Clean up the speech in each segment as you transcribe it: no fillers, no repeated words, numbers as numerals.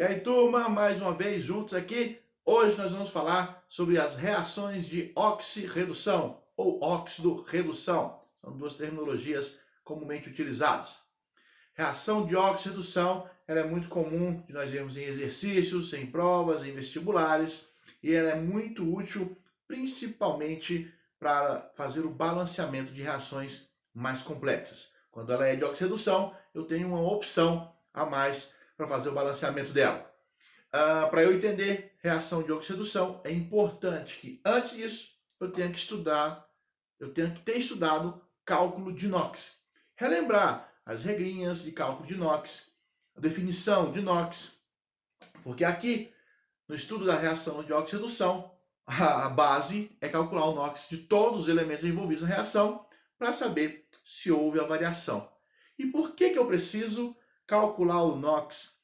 E aí, turma, mais uma vez juntos aqui. Hoje nós vamos falar sobre as reações de oxirredução ou óxido-redução. São duas terminologias comumente utilizadas. Reação de oxirredução, ela é muito comum de nós vermos em exercícios, em provas, em vestibulares, e ela é muito útil principalmente para fazer o balanceamento de reações mais complexas. Quando ela é de oxirredução, eu tenho uma opção a mais para fazer o balanceamento dela. Para eu entender reação de oxirredução, é importante que antes disso eu tenha que ter estudado cálculo de NOx. Relembrar as regrinhas de cálculo de NOx, a definição de NOx, porque aqui no estudo da reação de oxirredução, a base é calcular o NOx de todos os elementos envolvidos na reação para saber se houve a variação. E por que eu preciso calcular o NOx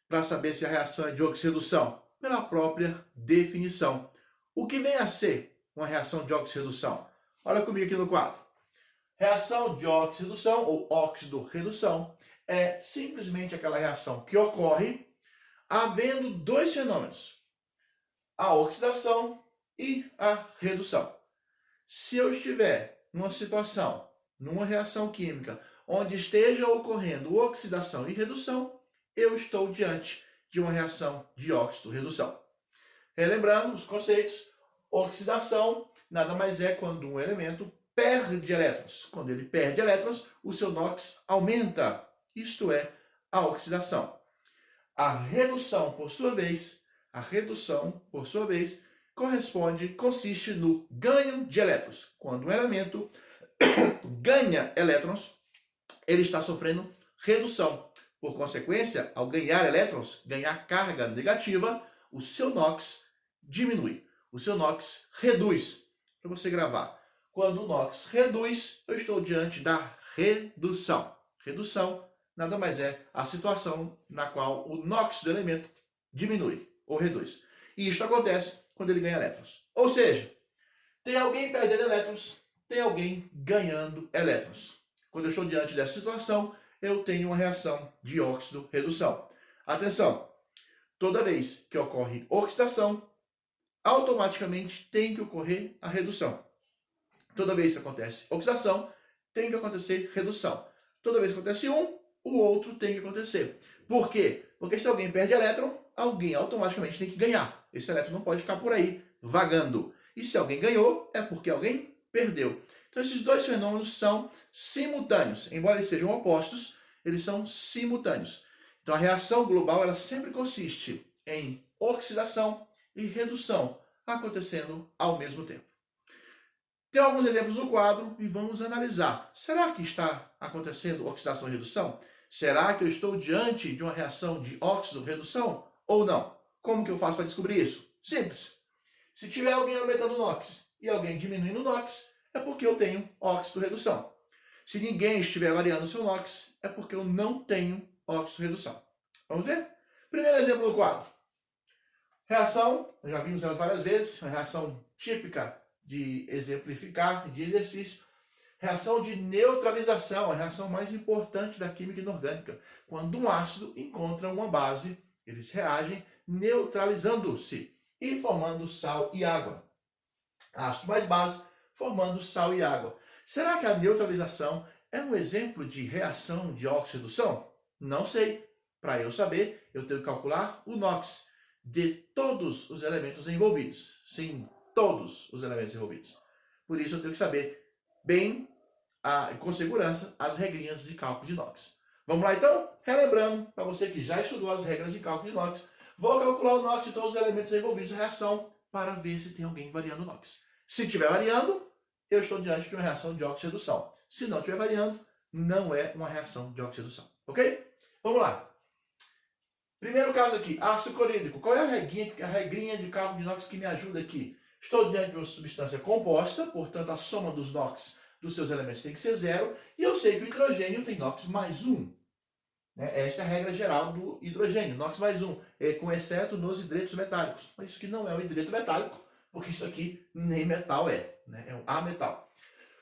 para saber se a reação é de oxirredução? Pela própria definição. O que vem a ser uma reação de oxirredução? Olha comigo aqui no quadro. Reação de oxirredução ou óxido-redução é simplesmente aquela reação que ocorre havendo dois fenômenos, a oxidação e a redução. Se eu estiver numa situação, numa reação química, onde esteja ocorrendo oxidação e redução, eu estou diante de uma reação de óxido-redução. Relembrando os conceitos, oxidação nada mais é quando um elemento perde elétrons. Quando ele perde elétrons, o seu NOx aumenta. Isto é a oxidação. A redução, por sua vez, consiste no ganho de elétrons. Quando um elemento ganha elétrons, ele está sofrendo redução. Por consequência, ao ganhar elétrons, ganhar carga negativa, o seu NOx diminui. O seu NOx reduz. Para você gravar. Quando o NOx reduz, eu estou diante da redução. Redução nada mais é a situação na qual o NOx do elemento diminui ou reduz. E isto acontece quando ele ganha elétrons. Ou seja, tem alguém perdendo elétrons, tem alguém ganhando elétrons. Quando eu estou diante dessa situação, eu tenho uma reação de óxido-redução. Atenção, toda vez que ocorre oxidação, automaticamente tem que ocorrer a redução. Toda vez que acontece oxidação, tem que acontecer redução. Toda vez que acontece um, o outro tem que acontecer. Por quê? Porque se alguém perde elétron, alguém automaticamente tem que ganhar. Esse elétron não pode ficar por aí vagando. E se alguém ganhou, é porque alguém perdeu. Então esses dois fenômenos são simultâneos. Embora eles sejam opostos, eles são simultâneos. Então a reação global ela sempre consiste em oxidação e redução acontecendo ao mesmo tempo. Tem alguns exemplos no quadro e vamos analisar. Será que está acontecendo oxidação e redução? Será que eu estou diante de uma reação de óxido-redução ou não? Como que eu faço para descobrir isso? Simples. Se tiver alguém aumentando o NOx e alguém diminuindo o NOx, é porque eu tenho óxido-redução. Se ninguém estiver variando o seu NOx, é porque eu não tenho óxido-redução. Vamos ver? Primeiro exemplo no quadro. Reação, já vimos elas várias vezes, uma reação típica de exemplificar, de exercício. Reação de neutralização, a reação mais importante da química inorgânica. Quando um ácido encontra uma base, eles reagem neutralizando-se e formando sal e água. Ácido mais base, formando sal e água. Será que a neutralização é um exemplo de reação de oxirredução? Não sei. Para eu saber, eu tenho que calcular o NOx de todos os elementos envolvidos. Sim, todos os elementos envolvidos. Por isso eu tenho que saber bem, com segurança, as regrinhas de cálculo de NOx. Vamos lá então? Relembrando, para você que já estudou as regras de cálculo de NOx, vou calcular o NOx de todos os elementos envolvidos na reação para ver se tem alguém variando o NOx. Se estiver variando, eu estou diante de uma reação de oxirredução. Se não estiver variando, não é uma reação de oxirredução. Ok? Vamos lá. Primeiro caso aqui, ácido clorídrico. Qual é a regrinha de cálculo de NOx que me ajuda aqui? Estou diante de uma substância composta, portanto a soma dos NOx dos seus elementos tem que ser zero, e eu sei que o hidrogênio tem NOx mais 1. Esta é a regra geral do hidrogênio, NOx mais 1, com exceto nos hidretos metálicos. Mas isso aqui não é um hidreto metálico, porque isso aqui nem metal é um ametal.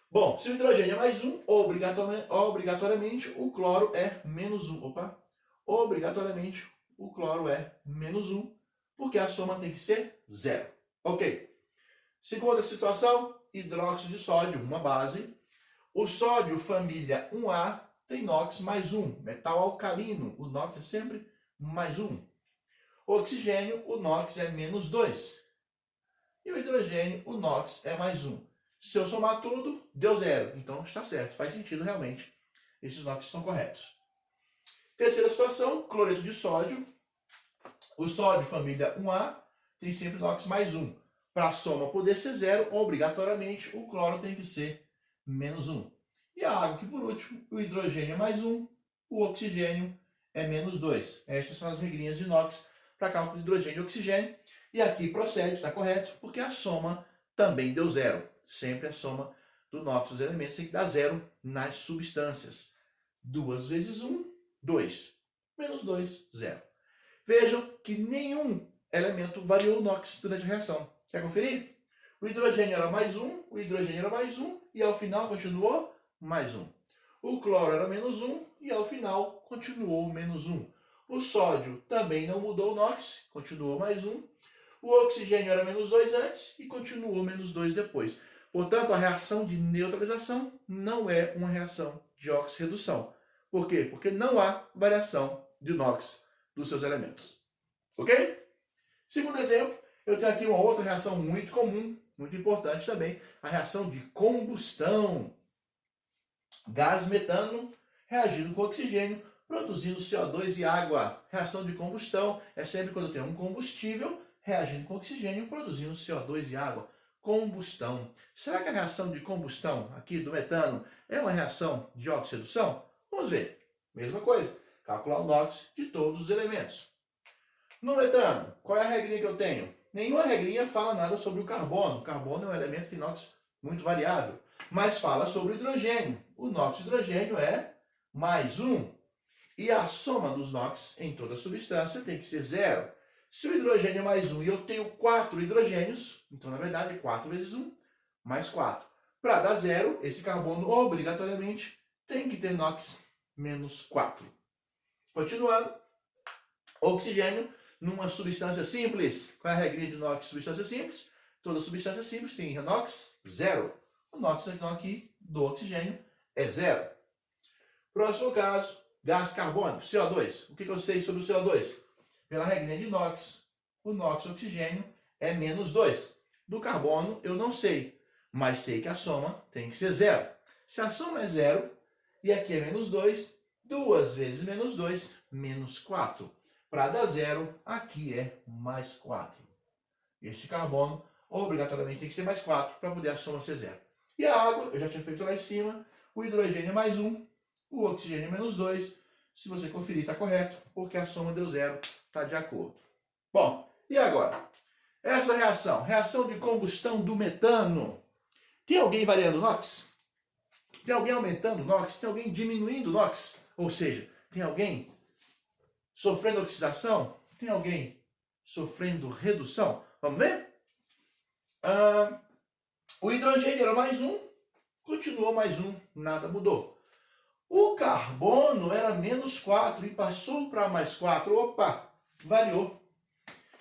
Bom, se o hidrogênio é mais 1, obrigatoriamente o cloro é menos 1. Obrigatoriamente o cloro é menos 1, porque a soma tem que ser 0. Ok. Segunda situação, hidróxido de sódio, uma base. O sódio, família 1A, tem NOx mais 1. Metal alcalino, o NOx é sempre mais 1. Oxigênio, o NOx é menos 2. E o hidrogênio, o NOx é mais 1. Se eu somar tudo, deu 0. Então está certo, faz sentido realmente. Esses NOx estão corretos. Terceira situação, cloreto de sódio. O sódio, família 1A, tem sempre NOx mais 1. Para a soma poder ser 0, obrigatoriamente o cloro tem que ser menos 1. E a água, que por último, o hidrogênio é mais 1, o oxigênio é menos 2. Estas são as regrinhas de NOx para cálculo de hidrogênio e oxigênio. E aqui procede, está correto, porque a soma também deu 0. Sempre a soma do NOx dos elementos tem que dar 0 nas substâncias. 2 vezes 1, 2. Menos 2, 0. Vejam que nenhum elemento variou o NOx durante a reação. Quer conferir? O hidrogênio era mais 1, o hidrogênio era mais 1, e ao final continuou mais 1. O cloro era menos 1, e ao final continuou menos 1. O sódio também não mudou o NOx, continuou mais 1. O oxigênio era menos 2 antes e continuou menos 2 depois. Portanto, a reação de neutralização não é uma reação de oxirredução. Por quê? Porque não há variação de NOx dos seus elementos. Ok? Segundo exemplo, eu tenho aqui uma outra reação muito comum, muito importante também, a reação de combustão. Gás metano reagindo com oxigênio, produzindo CO2 e água. Reação de combustão é sempre quando eu tenho um combustível reagindo com oxigênio, produzindo CO2 e água. Combustão. Será que a reação de combustão aqui do metano é uma reação de oxirredução? Vamos ver. Mesma coisa. Calcular o NOx de todos os elementos. No metano, qual é a regrinha que eu tenho? Nenhuma regrinha fala nada sobre o carbono. O carbono é um elemento que tem NOx muito variável. Mas fala sobre o hidrogênio. O NOx de hidrogênio é mais 1. E a soma dos NOx em toda substância tem que ser 0. Se o hidrogênio é mais 1 e eu tenho 4 hidrogênios, então na verdade é 4 vezes 1 mais 4. Para dar 0, esse carbono obrigatoriamente tem que ter NOx menos 4. Continuando, oxigênio numa substância simples. Qual é a regrinha de NOx substância simples? Toda substância simples tem NOx 0. O NOx então aqui do oxigênio é 0. Próximo caso, gás carbônico, CO2. O que eu sei sobre o CO2? Pela regrinha de NOx, o NOx oxigênio é menos 2. Do carbono eu não sei, mas sei que a soma tem que ser 0. Se a soma é 0 e aqui é menos 2, 2 vezes menos 2, menos 4. Para dar 0, aqui é mais 4. Este carbono obrigatoriamente tem que ser mais 4 para poder a soma ser 0. E a água, eu já tinha feito lá em cima, o hidrogênio é mais 1, o oxigênio é menos 2. Se você conferir, está correto, porque a soma deu 0, está de acordo. Bom, e agora? Essa reação, reação de combustão do metano. Tem alguém variando o NOx? Tem alguém aumentando o NOx? Tem alguém diminuindo o NOx? Ou seja, tem alguém sofrendo oxidação? Tem alguém sofrendo redução? Vamos ver? O hidrogênio era mais 1, continuou mais 1, nada mudou. O carbono era menos 4 e passou para mais 4. Opa, variou.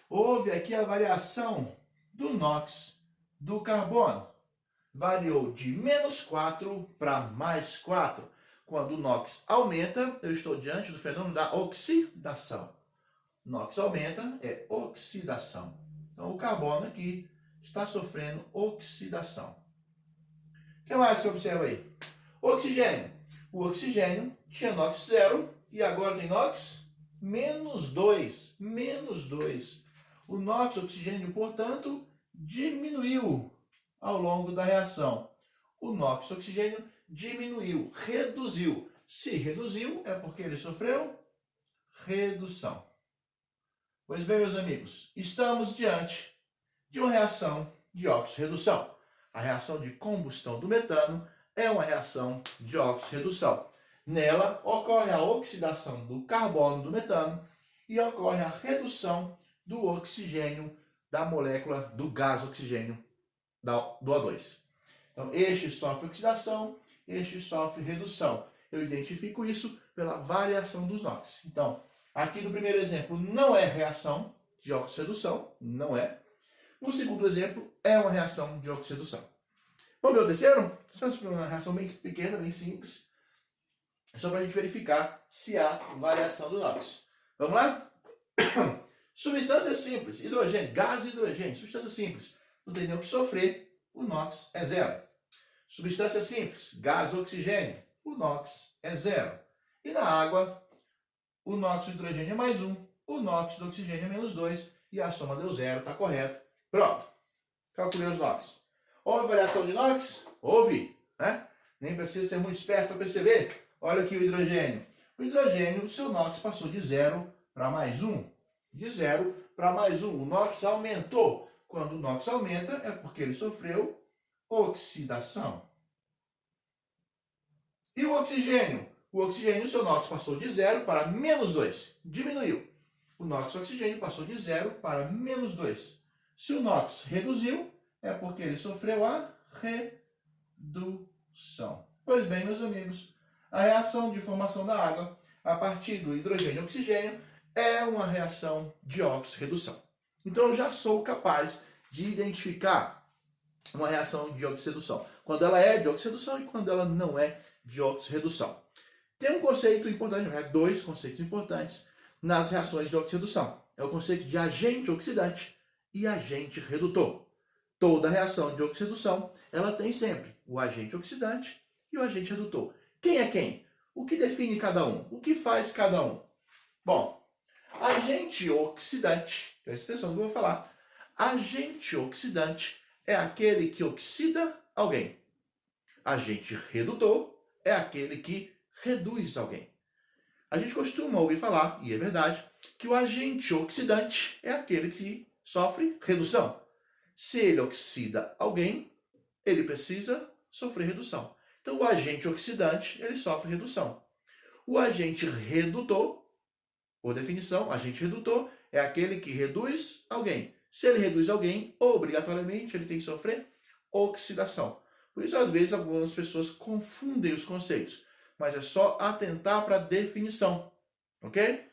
Houve aqui a variação do NOx do carbono. Variou de menos 4 para mais 4. Quando o NOx aumenta, eu estou diante do fenômeno da oxidação. NOx aumenta, é oxidação. Então o carbono aqui está sofrendo oxidação. O que mais você observa aí? Oxigênio. O oxigênio tinha NOx 0 e agora tem NOx menos 2. Menos 2. O NOx oxigênio, portanto, diminuiu ao longo da reação. O NOx oxigênio diminuiu, reduziu. Se reduziu, é porque ele sofreu redução. Pois bem, meus amigos, estamos diante de uma reação de oxirredução. A reação de combustão do metano é uma reação de oxirredução. Nela ocorre a oxidação do carbono do metano e ocorre a redução do oxigênio da molécula do gás oxigênio do O2. Então, este sofre oxidação, este sofre redução. Eu identifico isso pela variação dos NOx. Então, Aqui no primeiro exemplo não é reação de óxido-redução, não é. No segundo exemplo é uma reação de óxido-redução. Vamos ver o terceiro? Essa é uma reação bem pequena, bem simples. Só para a gente verificar se há variação do NOx. Vamos lá? Substância simples, hidrogênio, gás e hidrogênio, substância simples. Não tem nem o que sofrer, o NOx é zero. Substância simples, gás, oxigênio, o NOx é zero. E na água, o NOx do hidrogênio é mais 1, o NOx do oxigênio é menos 2, e a soma deu zero, está correto. Pronto. Calculei os NOx. Houve variação de NOx? Houve. Né? Nem precisa ser muito esperto para perceber. Olha aqui o hidrogênio. O hidrogênio, o seu NOx passou de 0 para mais 1. De 0 para mais 1. O NOx aumentou. Quando o NOx aumenta, é porque ele sofreu oxidação. E o oxigênio? O oxigênio, o seu NOx passou de 0 para menos 2. Diminuiu. O NOx do oxigênio passou de 0 para menos 2. Se o NOx reduziu, é porque ele sofreu a redução. Pois bem, meus amigos, a reação de formação da água a partir do hidrogênio e oxigênio é uma reação de óxido-redução. Então eu já sou capaz de identificar uma reação de óxido-redução, quando ela é de óxido-redução e quando ela não é de óxido-redução. Tem um conceito importante, dois conceitos importantes nas reações de óxido-redução. É o conceito de agente oxidante e agente redutor. Toda reação de oxidação, ela tem sempre o agente oxidante e o agente redutor. Quem é quem? O que define cada um? O que faz cada um? Bom, agente oxidante, presta atenção no que eu vou falar. Agente oxidante é aquele que oxida alguém. Agente redutor é aquele que reduz alguém. A gente costuma ouvir falar, e é verdade, que o agente oxidante é aquele que sofre redução. Se ele oxida alguém, ele precisa sofrer redução. Então, o agente oxidante, ele sofre redução. O agente redutor, por definição, agente redutor é aquele que reduz alguém. Se ele reduz alguém, obrigatoriamente ele tem que sofrer oxidação. Por isso, às vezes, algumas pessoas confundem os conceitos, mas é só atentar para a definição, ok?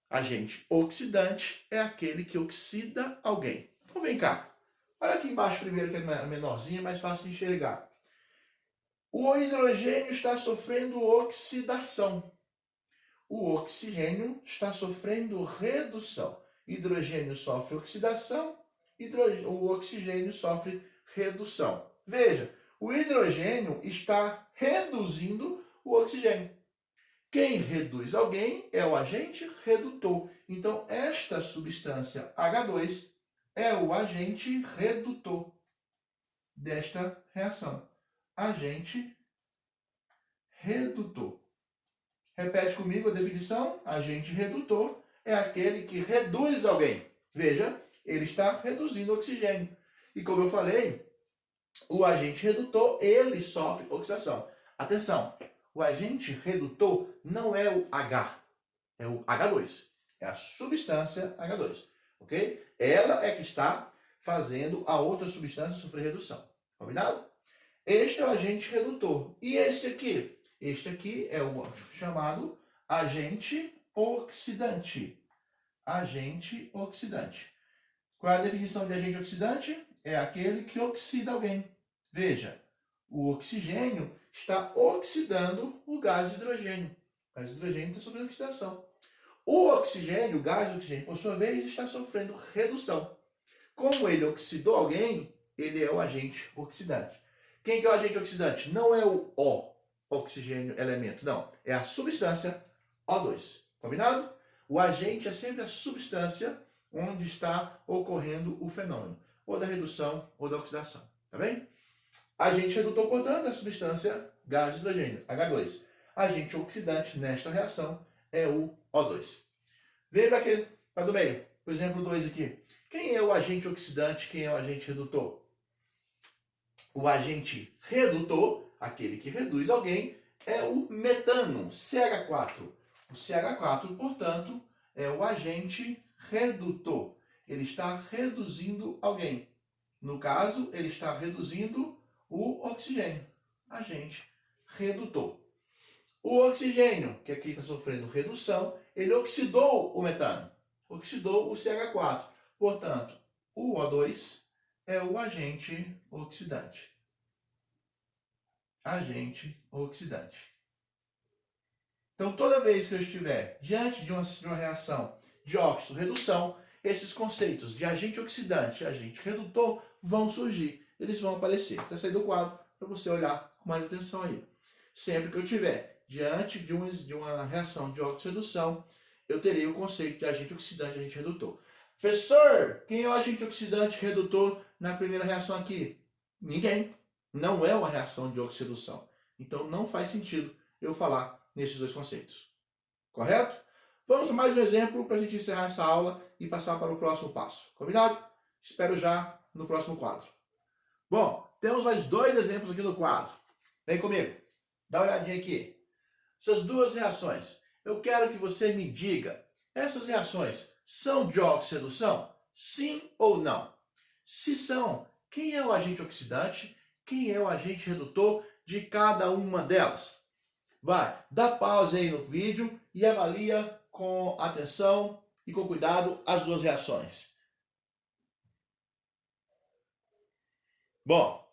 Agente oxidante é aquele que oxida alguém. Então, vem cá. Olha aqui embaixo primeiro, que é menorzinha, mais fácil de enxergar. O hidrogênio está sofrendo oxidação. O oxigênio está sofrendo redução. Hidrogênio sofre oxidação, o oxigênio sofre redução. Veja, o hidrogênio está reduzindo o oxigênio. Quem reduz alguém é o agente redutor. Então, esta substância H2 é o agente redutor desta reação. Agente redutor. Repete comigo a definição. Agente redutor é aquele que reduz alguém. Veja, ele está reduzindo o oxigênio. E como eu falei, o agente redutor, ele sofre oxidação. Atenção, o agente redutor não é o H, é o H2. É a substância H2, ok? Ela é que está fazendo a outra substância sofrer redução. Combinado? Este é o agente redutor. E esse aqui? Este aqui é o chamado agente oxidante. Agente oxidante. Qual é a definição de agente oxidante? É aquele que oxida alguém. Veja, o oxigênio está oxidando o gás de hidrogênio. O gás de hidrogênio está sofrendo oxidação. O oxigênio, o gás de oxigênio, por sua vez, está sofrendo redução. Como ele oxidou alguém, ele é o agente oxidante. Quem que é o agente oxidante? Não é o O, oxigênio, elemento, não. É a substância O2. Combinado? O agente é sempre a substância onde está ocorrendo o fenômeno, ou da redução ou da oxidação. Tá bem? Agente redutor, portanto, é a substância gás de hidrogênio, H2. Agente oxidante nesta reação é o O2. Veja aqui, para do meio. Por exemplo, 2 aqui. Quem é o agente oxidante? Quem é o agente redutor? O agente redutor, aquele que reduz alguém, é o metano, CH4. O CH4, portanto, é o agente redutor. Ele está reduzindo alguém. No caso, ele está reduzindo o oxigênio. Agente redutor. O oxigênio, que aqui está sofrendo redução, ele oxidou o metano, oxidou o CH4. Portanto, o O2 é o agente oxidante. Agente oxidante. Então, toda vez que eu estiver diante de uma reação de óxido-redução, esses conceitos de agente oxidante e agente redutor vão surgir. Eles vão aparecer. Está saindo do quadro para você olhar com mais atenção aí. Sempre que eu estiver diante de uma reação de óxido-redução, eu terei o conceito de agente oxidante e agente redutor. Professor, quem é o agente oxidante e redutor na primeira reação aqui? Ninguém. Não é uma reação de óxido-redução. Então, não faz sentido eu falar nesses dois conceitos. Correto? Vamos a mais um exemplo para a gente encerrar essa aula e passar para o próximo passo. Combinado? Espero já no próximo quadro. Bom, temos mais dois exemplos aqui no quadro. Vem comigo. Dá uma olhadinha aqui. Essas duas reações. Eu quero que você me diga, essas reações são de óxido-redução? Sim ou não? Se são, quem é o agente oxidante? Quem é o agente redutor de cada uma delas? Vai, dá pausa aí no vídeo e avalia com atenção e com cuidado as duas reações. Bom,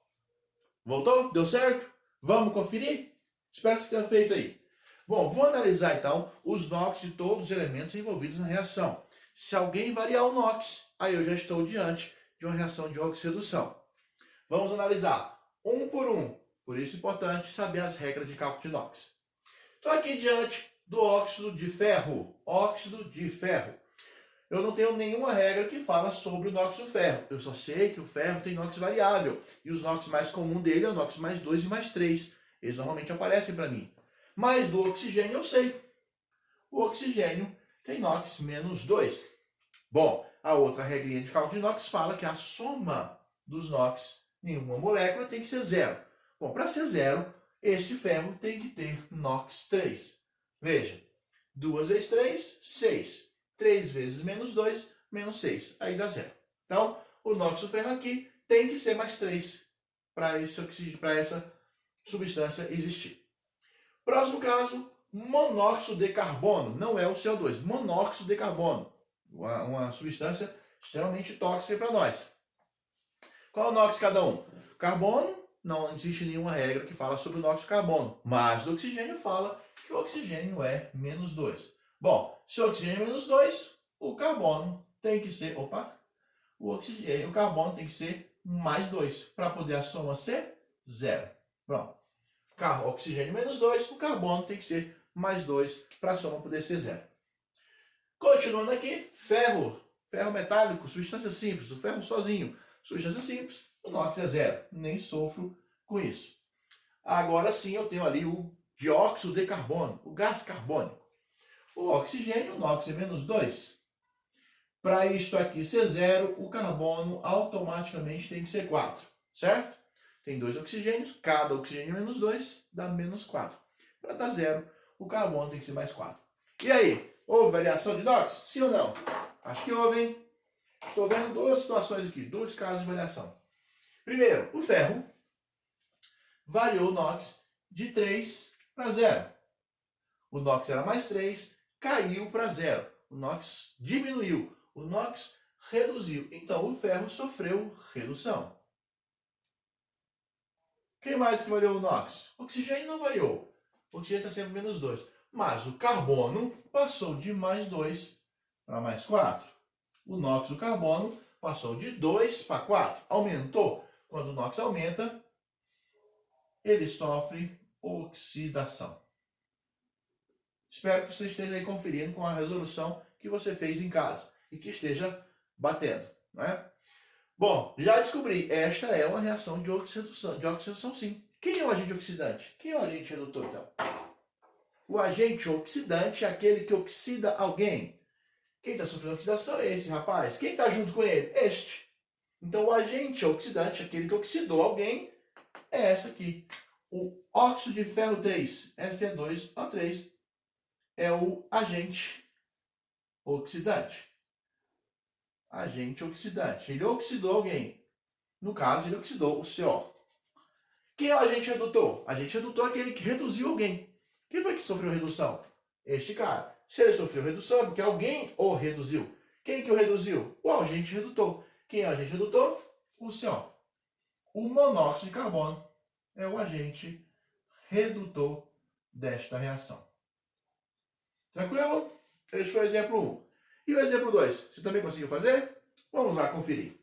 voltou? Deu certo? Vamos conferir? Espero que você tenha feito aí. Bom, vou analisar então os NOx de todos os elementos envolvidos na reação. Se alguém variar o NOx, aí eu já estou diante de uma reação de óxido-redução. Vamos analisar um por um. Por isso é importante saber as regras de cálculo de NOx. Estou aqui diante do óxido de ferro. Óxido de ferro. Eu não tenho nenhuma regra que fala sobre o NOx do ferro. Eu só sei que o ferro tem NOx variável. E os NOx mais comum dele é o NOx mais 2 e mais 3. Eles normalmente aparecem para mim. Mas do oxigênio eu sei. O oxigênio tem NOx menos 2. Bom, a outra regrinha de cálculo de NOx fala que a soma dos NOx em uma molécula tem que ser zero. Bom, para ser zero, este ferro tem que ter NOx 3. Veja, 2 vezes 3, 6. 3 vezes menos 2, menos 6. Aí dá zero. Então, o NOx do ferro aqui tem que ser mais 3 para essa substância existir. Próximo caso, monóxido de carbono. Não é o CO2, monóxido de carbono. Uma substância extremamente tóxica para nós. Qual é o NOx cada um? Carbono, não existe nenhuma regra que fala sobre o NOx de carbono. Mas o oxigênio fala que o oxigênio é menos 2. Bom, se o oxigênio é menos 2, o carbono tem que ser... o carbono tem que ser mais 2 para poder a soma ser zero. Pronto. Oxigênio menos 2, o carbono tem que ser mais 2 para a soma poder ser zero. Continuando aqui, ferro. Ferro metálico, substância simples. O ferro sozinho, substância simples. O NOx é zero. Nem sofro com isso. Agora sim eu tenho ali o dióxido de carbono, o gás carbônico. O oxigênio, o NOx é menos 2. Para isto aqui ser zero, o carbono automaticamente tem que ser 4. Certo? Tem 2 oxigênios, cada oxigênio menos 2 dá menos 4. Para dar zero, o carbono tem que ser mais 4. E aí, houve variação de NOx? Sim ou não? Acho que houve, hein? Estou vendo duas situações aqui, dois casos de variação. Primeiro, o ferro variou o NOx de 3 para 0. O NOx era mais 3, caiu para 0. O NOx diminuiu, o NOx reduziu. Então, o ferro sofreu redução. Quem mais que variou o NOx? O oxigênio não variou. O oxigênio está sempre menos 2. Mas o carbono passou de mais 2 para mais 4. O NOx do carbono passou de 2 para 4. Aumentou. Quando o NOx aumenta, ele sofre oxidação. Espero que você esteja aí conferindo com a resolução que você fez em casa e que esteja batendo, não é? Bom, já descobri, esta é uma reação de oxidação sim. Quem é o agente oxidante? Quem é o agente redutor, então? O agente oxidante é aquele que oxida alguém. Quem está sofrendo oxidação é esse rapaz. Quem está junto com ele? Este. Então, o agente oxidante, aquele que oxidou alguém, é essa aqui. O óxido de ferro 3, Fe2O3, é o agente oxidante. Agente oxidante. Ele oxidou alguém. No caso, ele oxidou o CO. Quem é o agente redutor? Agente redutor é aquele que reduziu alguém. Quem foi que sofreu redução? Este cara. Se ele sofreu redução, é porque alguém o reduziu. Quem que o reduziu? O agente redutor. Quem é o agente redutor? O CO. O monóxido de carbono é o agente redutor desta reação. Tranquilo? Este foi o exemplo 1. E o exemplo 2? Você também conseguiu fazer? Vamos lá conferir.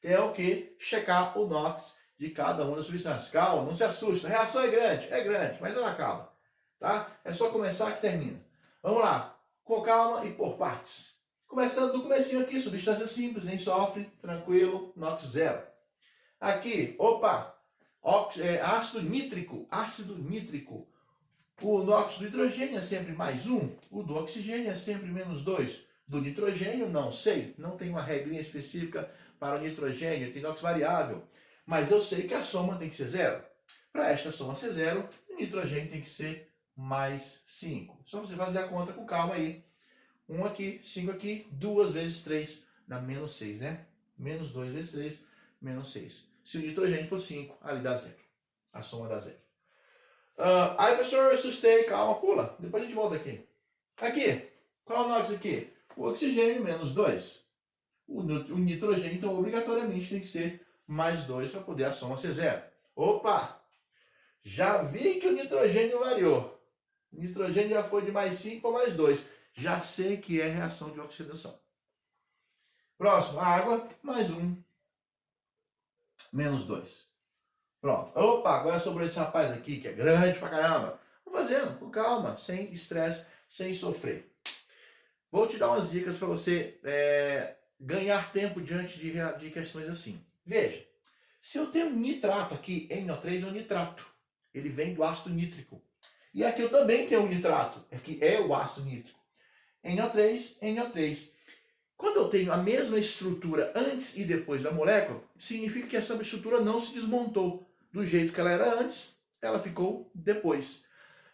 Tem que checar o NOx de cada uma das substâncias. Calma, não se assusta. A reação é grande, mas ela acaba. Tá? É só começar que termina. Vamos lá, com calma e por partes. Começando do comecinho aqui, substância simples, nem sofre, tranquilo, NOx zero. Aqui, opa, ácido nítrico. O NOx do hidrogênio é sempre mais 1, o do oxigênio é sempre menos 2. Do nitrogênio, não sei, não tem uma regrinha específica para o nitrogênio, tem NOx variável, mas eu sei que a soma tem que ser zero. Para esta soma ser zero, o nitrogênio tem que ser mais 5. Só você fazer a conta com calma aí. 1 aqui, 5 aqui, 2 vezes 3 dá menos 6, né? Menos 2 vezes 3, menos 6. Se o nitrogênio for 5, ali dá zero. A soma dá zero. Aí, professor, eu assustei, calma, pula. Depois a gente volta aqui. Aqui, qual é o NOx aqui? O oxigênio menos 2. O nitrogênio, então, obrigatoriamente tem que ser mais 2 para poder a soma ser zero. Opa! Já vi que o nitrogênio variou. O nitrogênio já foi de mais 5 para mais 2. Já sei que é reação de oxidação. Próximo, água, mais 1, menos 2. Pronto. Opa, agora sobrou esse rapaz aqui, que é grande pra caramba. Vou fazendo, com calma, sem estresse, sem sofrer. Vou te dar umas dicas para você ganhar tempo diante de questões assim. Veja, se eu tenho um nitrato aqui, NO3 é um nitrato. Ele vem do ácido nítrico. E aqui eu também tenho um nitrato, que é o ácido nítrico. NO3, NO3. Quando eu tenho a mesma estrutura antes e depois da molécula, significa que essa estrutura não se desmontou. Do jeito que ela era antes, ela ficou depois.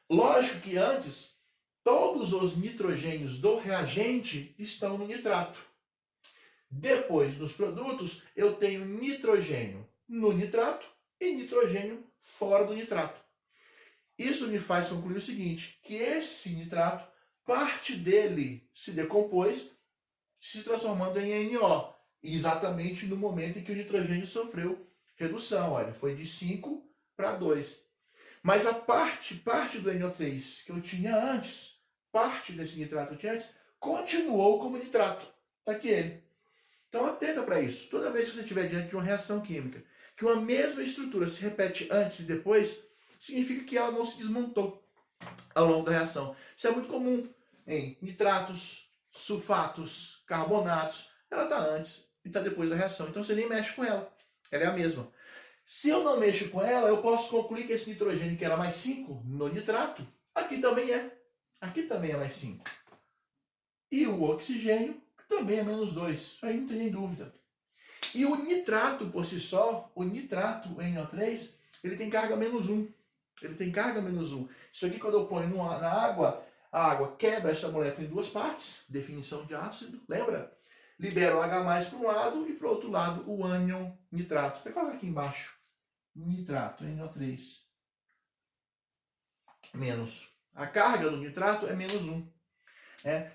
Lógico que antes, todos os nitrogênios do reagente estão no nitrato. Depois, nos produtos, eu tenho nitrogênio no nitrato e nitrogênio fora do nitrato. Isso me faz concluir o seguinte, que esse nitrato, parte dele se decompôs, se transformando em NO, exatamente no momento em que o nitrogênio sofreu redução. Olha, foi de 5 para 2. Mas a parte do NO3 que eu tinha antes, parte desse nitrato que eu tinha antes, continuou como nitrato. Está aqui ele. Então atenta para isso. Toda vez que você estiver diante de uma reação química, que uma mesma estrutura se repete antes e depois, significa que ela não se desmontou ao longo da reação. Isso é muito comum em nitratos, sulfatos, carbonatos. Ela está antes e está depois da reação. Então você nem mexe com ela. Ela é a mesma. Se eu não mexo com ela, eu posso concluir que esse nitrogênio que era mais 5 no nitrato, aqui também é. Aqui também é mais 5. E o oxigênio também é menos 2. Isso aí não tem nem dúvida. E o nitrato por si só, o nitrato NO3, ele tem carga menos 1. Ele tem carga menos 1. Isso aqui quando eu ponho na água, a água quebra essa molécula em duas partes, definição de ácido, lembra? Libera o H+ para um lado e para o outro lado o ânion nitrato. Você coloca aqui embaixo. Nitrato, NO3. Menos. A carga do nitrato é menos 1.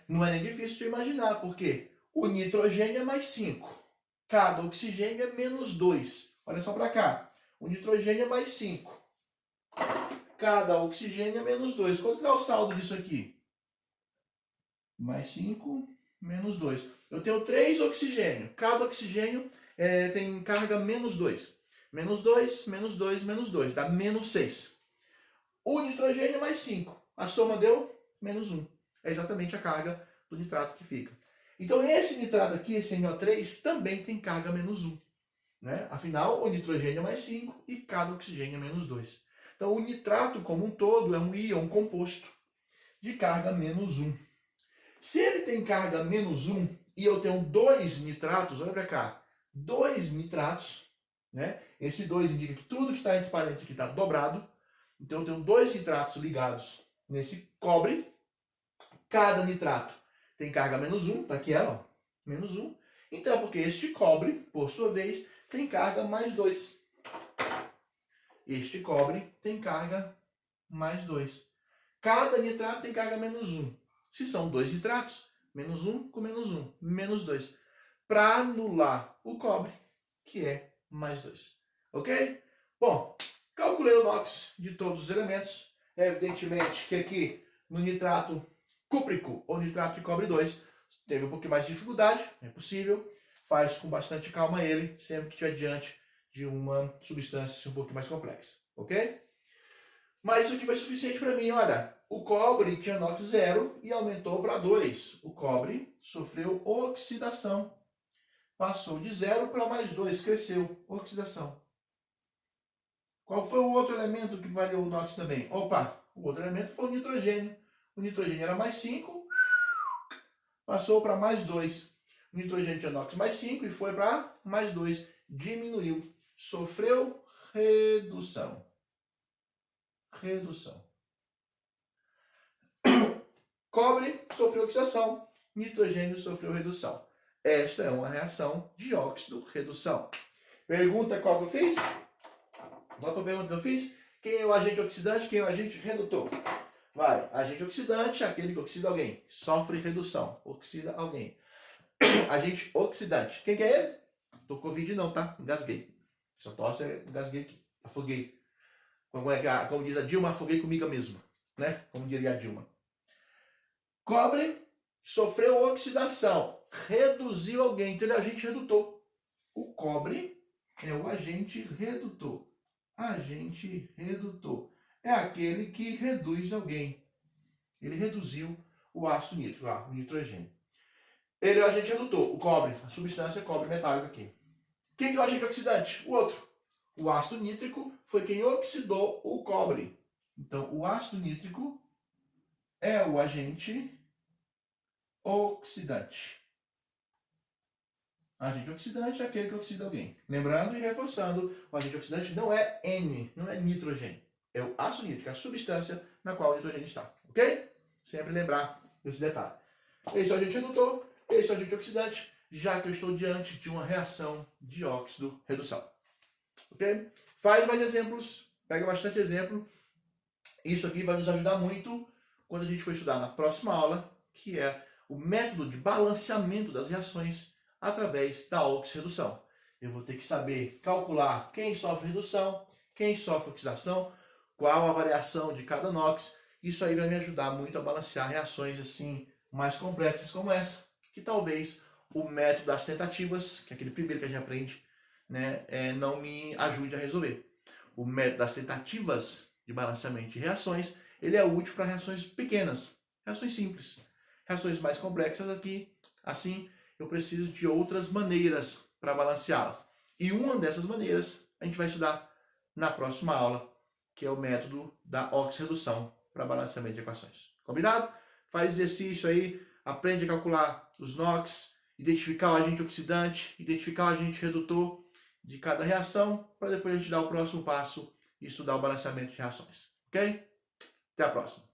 Não é nem difícil de imaginar, porque o nitrogênio é mais 5. Cada oxigênio é menos 2. Olha só para cá. O nitrogênio é mais 5. Cada oxigênio é menos 2. Quanto dá o saldo disso aqui? Mais 5, menos 2. Eu tenho 3 oxigênios. Cada oxigênio tem carga menos 2. Menos 2, menos 2, menos 2. Dá menos 6. O nitrogênio é mais 5. A soma deu menos 1. É exatamente a carga do nitrato que fica. Então esse nitrato aqui, esse NO3, também tem carga menos 1. Né? Afinal, o nitrogênio é mais 5 e cada oxigênio é menos 2. Então o nitrato como um todo é um íon composto de carga menos 1. Se ele tem carga menos 1 e eu tenho 2 nitratos, olha para cá, 2 nitratos, né? Esse 2 indica que tudo que está entre parênteses aqui está dobrado. Então eu tenho 2 nitratos ligados nesse cobre. Cada nitrato tem carga menos 1, tá aqui ela, ó, menos 1. Então é porque este cobre, por sua vez, tem carga mais 2. Este cobre tem carga mais 2. Cada nitrato tem carga menos 1. Se são 2 nitratos, menos 1 com menos 1, menos 2. Para anular o cobre, que é mais 2. Ok? Bom, calculei o NOx de todos os elementos. Evidentemente que aqui no nitrato cúprico ou nitrato de cobre 2 teve um pouquinho mais de dificuldade, é possível. Faz com bastante calma ele, sempre que estiver diante de uma substância um pouquinho mais complexa. Ok? Mas isso aqui foi suficiente para mim. Olha, o cobre tinha NOx 0 e aumentou para 2. O cobre sofreu oxidação. Passou de 0 para mais 2, cresceu. Oxidação. Qual foi o outro elemento que variou o NOx também? Opa, o outro elemento foi o nitrogênio. O nitrogênio era mais 5, passou para mais 2. O nitrogênio tinha NOx mais 5 e foi para mais 2. Diminuiu. Sofreu redução. Redução. Cobre sofreu oxidação, nitrogênio sofreu redução. Esta é uma reação de óxido-redução. Pergunta qual que eu fiz? Qual foi a pergunta que eu fiz? Quem é o agente oxidante, quem é o agente redutor? Vai, agente oxidante é aquele que oxida alguém, sofre redução, oxida alguém. Agente oxidante, quem que é ele? Tô com Covid não, tá? Engasguei. Só tosse, engasguei aqui, afoguei. Como diz a Dilma, afoguei comigo mesmo, né? Como diria a Dilma. Cobre sofreu oxidação, reduziu alguém, então ele é agente redutor. O cobre é o agente redutor. Agente redutor é aquele que reduz alguém. Ele reduziu o ácido nítrico, o nitrogênio. Ele é o agente redutor, o cobre, a substância cobre metálico aqui. Quem é o agente oxidante? O outro. O ácido nítrico foi quem oxidou o cobre. Então, o ácido nítrico é o agente oxidante. Agente oxidante é aquele que oxida alguém. Lembrando e reforçando, o agente oxidante não é N, não é nitrogênio. É o ácido nítrico, a substância na qual o nitrogênio está. Ok? Sempre lembrar desse detalhe. Esse é o agente redutor, esse é o agente oxidante, já que eu estou diante de uma reação de óxido-redução. Ok? Faz mais exemplos, pega bastante exemplo. Isso aqui vai nos ajudar muito quando a gente for estudar na próxima aula, que é o método de balanceamento das reações através da oxirredução. Eu vou ter que saber calcular quem sofre redução, quem sofre oxidação, qual a variação de cada NOx. Isso aí vai me ajudar muito a balancear reações assim mais complexas como essa, que talvez o método das tentativas, que é aquele primeiro que a gente aprende, né, não me ajude a resolver. O método das tentativas de balanceamento de reações, ele é útil para reações pequenas, reações simples. Reações mais complexas aqui, assim, eu preciso de outras maneiras para balanceá-las. E uma dessas maneiras a gente vai estudar na próxima aula, que é o método da oxirredução para balanceamento de equações. Combinado? Faz exercício aí, aprende a calcular os NOx, identificar o agente oxidante, identificar o agente redutor de cada reação, para depois a gente dar o próximo passo e estudar o balanceamento de reações. Ok? Até a próxima.